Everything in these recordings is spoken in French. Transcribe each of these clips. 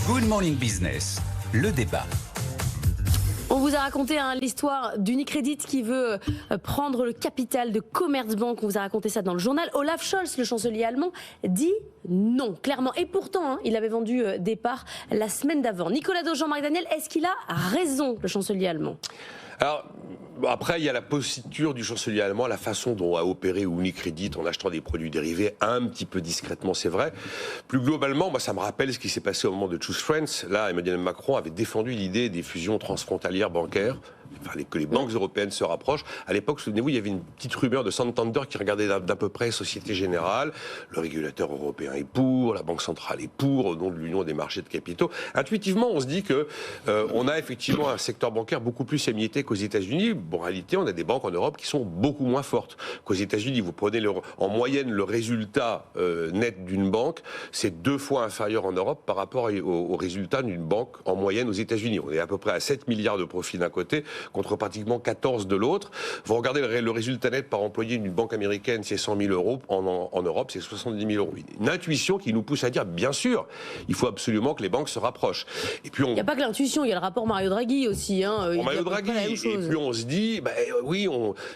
Good Morning Business, le débat. On vous a raconté l'histoire d'Unicredit qui veut prendre le capital de Commerzbank. On vous a raconté ça dans le journal. Olaf Scholz, le chancelier allemand, dit non, clairement. Et pourtant, il avait vendu des parts la semaine d'avant. Nicolas Dos, Jean-Marc Daniel, est-ce qu'il a raison, le chancelier allemand ? Alors, après, il y a la posture du chancelier allemand, la façon dont a opéré Unicredit en achetant des produits dérivés, un petit peu discrètement, c'est vrai. Plus globalement, moi, ça me rappelle ce qui s'est passé au moment de Choose Friends. Là, Emmanuel Macron avait défendu l'idée des fusions transfrontalières bancaires. Enfin, que les banques européennes se rapprochent. À l'époque, souvenez-vous, il y avait une petite rumeur de Santander qui regardait d'à peu près Société Générale. Le régulateur européen est pour, la Banque centrale est pour, au nom de l'Union des marchés de capitaux. Intuitivement, on se dit que on a effectivement un secteur bancaire beaucoup plus émietté qu'aux États-Unis. Bon, en réalité, on a des banques en Europe qui sont beaucoup moins fortes qu'aux États-Unis. Vous prenez en moyenne le résultat net d'une banque, c'est 2 fois inférieur en Europe par rapport au résultat d'une banque en moyenne aux États-Unis. On est à peu près à 7 milliards de profits d'un côté, contre pratiquement 14 de l'autre. Vous regardez le résultat net par employé d'une banque américaine, c'est 100 000 euros. En Europe, c'est 70 000 euros. Une intuition qui nous pousse à dire, bien sûr, il faut absolument que les banques se rapprochent. Et puis il n'y a pas que l'intuition, il y a le rapport Mario Draghi aussi. Mario Draghi, et puis on se dit, oui,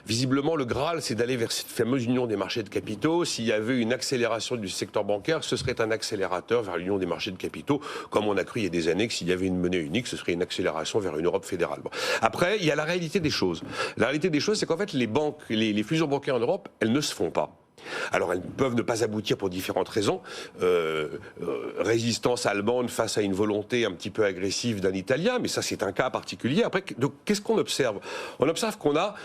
visiblement le Graal, c'est d'aller vers cette fameuse union des marchés de capitaux. S'il y avait une accélération du secteur bancaire, ce serait un accélérateur vers l'union des marchés de capitaux, comme on a cru il y a des années que s'il y avait une monnaie unique, ce serait une accélération vers une Europe fédérale. Bon. Après, il y a la réalité des choses. La réalité des choses, c'est qu'en fait, les fusions bancaires en Europe, elles ne se font pas. Alors, elles peuvent ne pas aboutir pour différentes raisons. Résistance allemande face à une volonté un petit peu agressive d'un Italien, mais ça, c'est un cas particulier. Après, donc, qu'est-ce qu'on observe ? On observe qu'on a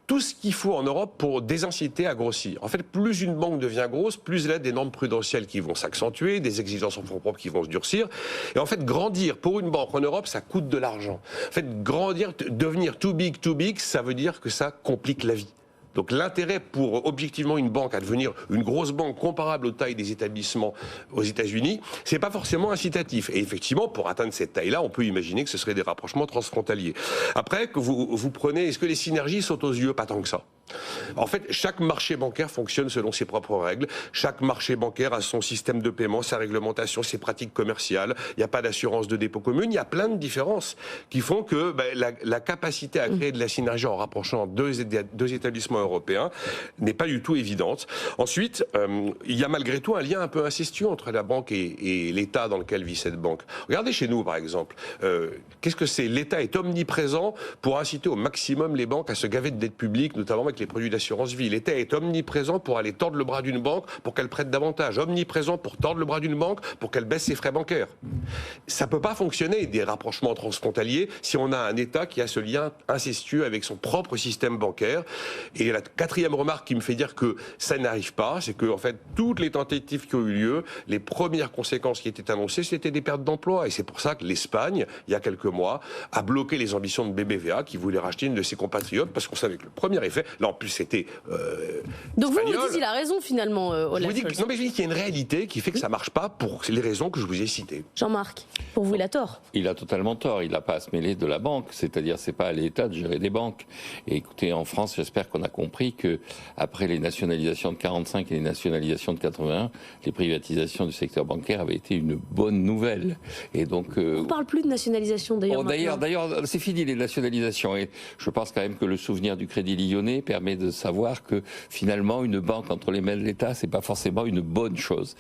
tout ce qu'il faut en Europe pour désinciter à grossir. En fait, plus une banque devient grosse, plus elle a des normes prudentielles qui vont s'accentuer, des exigences en fonds propres qui vont se durcir. Et en fait, grandir pour une banque en Europe, ça coûte de l'argent. En fait, grandir, devenir too big, ça veut dire que ça complique la vie. Donc l'intérêt pour objectivement une banque à devenir une grosse banque comparable aux tailles des établissements aux États-Unis, c'est pas forcément incitatif. Et effectivement, pour atteindre cette taille-là, on peut imaginer que ce serait des rapprochements transfrontaliers. Après, que vous prenez, est-ce que les synergies sont aux yeux ? Pas tant que ça. En fait, chaque marché bancaire fonctionne selon ses propres règles. Chaque marché bancaire a son système de paiement, sa réglementation, ses pratiques commerciales. Il n'y a pas d'assurance de dépôt commune. Il y a plein de différences qui font que la capacité à créer de la synergie en rapprochant deux établissements européens n'est pas du tout évidente. Ensuite, il y a malgré tout un lien un peu incestueux entre la banque et l'État dans lequel vit cette banque. Regardez chez nous, par exemple. Qu'est-ce que c'est ? L'État est omniprésent pour inciter au maximum les banques à se gaver de dettes publiques, notamment avec les produits d'assurance vie. L'État est omniprésent pour aller tordre le bras d'une banque pour qu'elle prête davantage. Omniprésent pour tordre le bras d'une banque pour qu'elle baisse ses frais bancaires. Ça ne peut pas fonctionner, des rapprochements transfrontaliers, si on a un État qui a ce lien incestueux avec son propre système bancaire. Et la 4e remarque qui me fait dire que ça n'arrive pas, c'est que en fait, toutes les tentatives qui ont eu lieu, les premières conséquences qui étaient annoncées, c'était des pertes d'emplois. Et c'est pour ça que l'Espagne, il y a quelques mois, a bloqué les ambitions de BBVA qui voulait racheter une de ses compatriotes parce qu'on savait que le premier effet, là en plus c'était donc espagnol. Vous dites qu'il a raison finalement, Olaf Scholz. Non mais je dis qu'il y a une réalité qui fait que ça marche pas pour les raisons que je vous ai citées. Jean-Marc, pour vous il a tort. Il a totalement tort, il n'a pas à se mêler de la banque, c'est-à-dire c'est pas à l'État de gérer des banques. Et écoutez, en France, j'espère qu'on a compris que après les nationalisations de 45 et les nationalisations de 81, les privatisations du secteur bancaire avaient été une bonne nouvelle. Et donc on ne parle plus de nationalisation d'ailleurs. D'ailleurs, c'est fini les nationalisations. Et je pense quand même que le souvenir du Crédit Lyonnais permet de savoir que finalement une banque entre les mains de l'État, c'est pas forcément une bonne chose.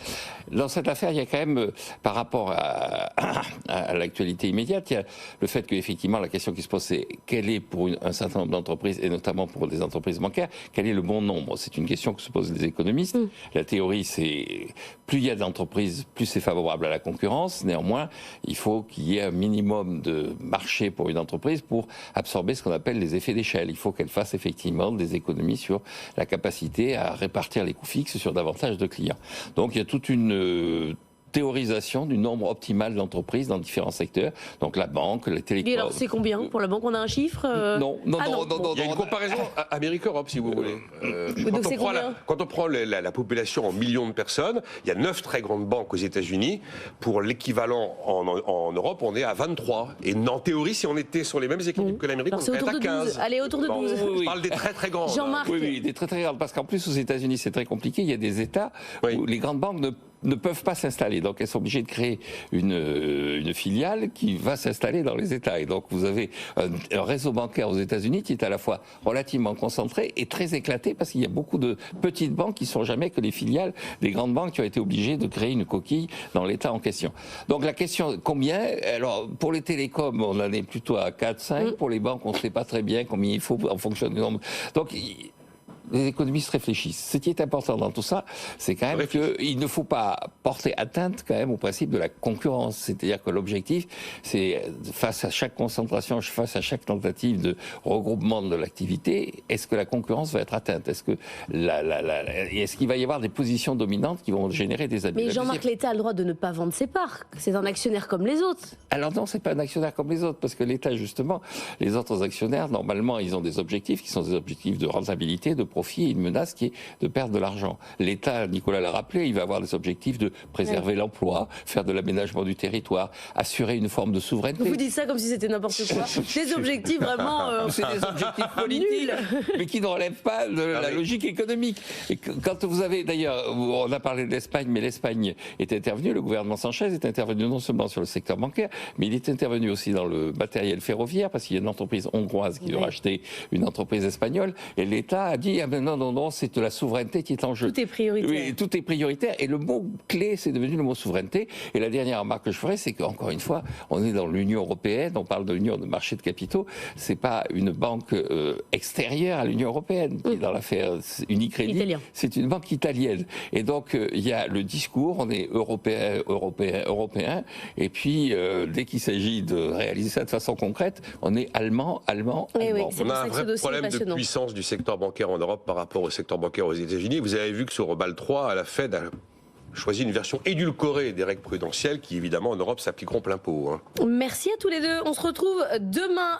Dans cette affaire, il y a quand même, par rapport à l'actualité immédiate, il y a le fait qu'effectivement la question qui se pose, c'est quel est pour un certain nombre d'entreprises et notamment pour des entreprises bancaires, quel est le bon nombre ? C'est une question que se posent les économistes. La théorie, c'est plus il y a d'entreprises, plus c'est favorable à la concurrence. Néanmoins, il faut qu'il y ait un minimum de marché pour une entreprise pour absorber ce qu'on appelle les effets d'échelle. Il faut qu'elle fasse effectivement des économies sur la capacité à répartir les coûts fixes sur davantage de clients. Donc il y a toute une théorisation du nombre optimal d'entreprises dans différents secteurs. Donc la banque, les télécoms. Et alors c'est combien pour la banque? On a un chiffre Non. Il y a une comparaison Amérique-Europe si vous voulez. Quand on prend la population en millions de personnes, il y a 9 très grandes banques aux États-Unis. Pour l'équivalent en Europe, on est à 23. Et en théorie, si on était sur les mêmes équilibres que l'Amérique, on serait à 15. Allez, autour de 12. Je parle des très grandes. Jean-Marc. Oui, des très grandes. Parce qu'en plus, aux États-Unis, c'est très compliqué. Il y a des États où les grandes banques ne ne peuvent pas s'installer. Donc elles sont obligées de créer une filiale qui va s'installer dans les États. Et donc vous avez un réseau bancaire aux États-Unis qui est à la fois relativement concentré et très éclaté parce qu'il y a beaucoup de petites banques qui ne sont jamais que les filiales des grandes banques qui ont été obligées de créer une coquille dans l'État en question. Donc la question, combien? Alors pour les télécoms, on en est plutôt à 4, 5. Pour les banques, on ne sait pas très bien combien il faut en fonction du nombre. Donc les économistes réfléchissent. Ce qui est important dans tout ça, c'est quand même qu'il ne faut pas porter atteinte quand même au principe de la concurrence. C'est-à-dire que l'objectif, c'est face à chaque concentration, face à chaque tentative de regroupement de l'activité, est-ce que la concurrence va être atteinte? Est-ce que est-ce qu'il va y avoir des positions dominantes qui vont générer des abus? Mais Jean-Marc, l'État a le droit de ne pas vendre ses parts. C'est un actionnaire comme les autres. Alors non, c'est pas un actionnaire comme les autres, parce que l'État, justement, les autres actionnaires, normalement, ils ont des objectifs qui sont des objectifs de rentabilité, de profit, et une menace qui est de perdre de l'argent. L'État, Nicolas l'a rappelé, il va avoir des objectifs de préserver l'emploi, faire de l'aménagement du territoire, assurer une forme de souveraineté. Vous dites ça comme si c'était n'importe quoi. Des objectifs vraiment... C'est des objectifs politiques, mais qui ne relèvent pas de la logique économique. Et quand vous avez, d'ailleurs, on a parlé de l'Espagne, mais l'Espagne est intervenue, le gouvernement Sanchez est intervenu non seulement sur le secteur bancaire, mais il est intervenu aussi dans le matériel ferroviaire, parce qu'il y a une entreprise hongroise qui veut racheter une entreprise espagnole, et l'État a dit, ah ben non, c'est de la souveraineté qui est en jeu. Tout est prioritaire. Oui, tout est prioritaire, et le mot clé, c'est devenu le mot souveraineté. Et la dernière remarque que je ferai, c'est qu'encore une fois, on est dans l'Union européenne, on parle de l'Union de marché de capitaux, c'est pas une banque extérieure à l'Union européenne qui est dans l'affaire Unicredit, c'est une banque italienne. Et donc, il y a le discours, on est européen, et puis dès qu'il s'agit de réaliser ça de façon concrète, on est allemand. Oui, on a un vrai problème de puissance du secteur bancaire en Europe par rapport au secteur bancaire aux États-Unis. Vous avez vu que sur Bâle 3, la Fed a choisi une version édulcorée des règles prudentielles qui, évidemment, en Europe, s'appliqueront plein pot. Merci à tous les deux. On se retrouve demain